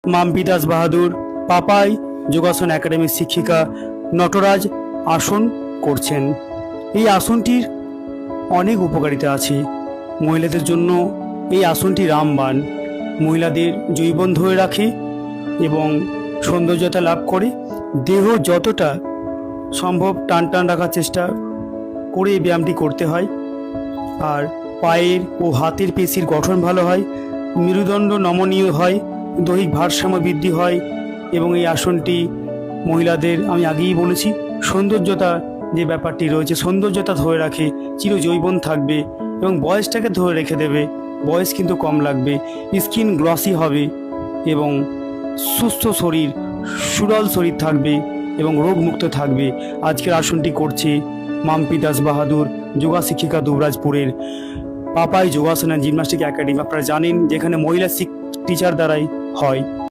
মাম্পি দাস বাহাদুর পাপাই যোগাসন একাডেমির শিক্ষিকা নটরাজ আসন করছেন। এই আসনটির অনেক উপকারিতা আছে। মহিলাদের জন্য এই আসনটি রামবাণ, মহিলাদের যৌবন ধরে রাখে এবং সৌন্দর্যতা লাভ করে। দেহ যতটা সম্ভব টান টান রাখার চেষ্টা করে এই ব্যায়ামটি করতে হয়। আর পায়ের ও হাতের পেশির গঠন ভালো হয়, মেরুদণ্ড নমনীয় হয়, দৈহিক ভারসাম্য বৃদ্ধি হয় এবং এই আসনটি মহিলাদের, আমি আগেই বলেছি, সৌন্দর্যতা যে ব্যাপারটি রয়েছে, সৌন্দর্যতা ধরে রাখে, চিরযৌবন থাকবে এবং বয়সটাকে ধরে রেখে দেবে। বয়স কিন্তু কম লাগবে, স্কিন গ্লসি হবে এবং সুস্থ শরীর, সুডল শরীর থাকবে এবং রোগমুক্ত থাকবে। আজকের আসনটি করছে মাম্পি দাস বাহাদুর, যোগা শিক্ষিকা দুবরাজপুরের পাপাই যোগাসন অ্যান্ড জিমন্যাস্টিক একাডেমি। আপনারা জানেন যেখানে মহিলা টিচার দ্বারাই হয়।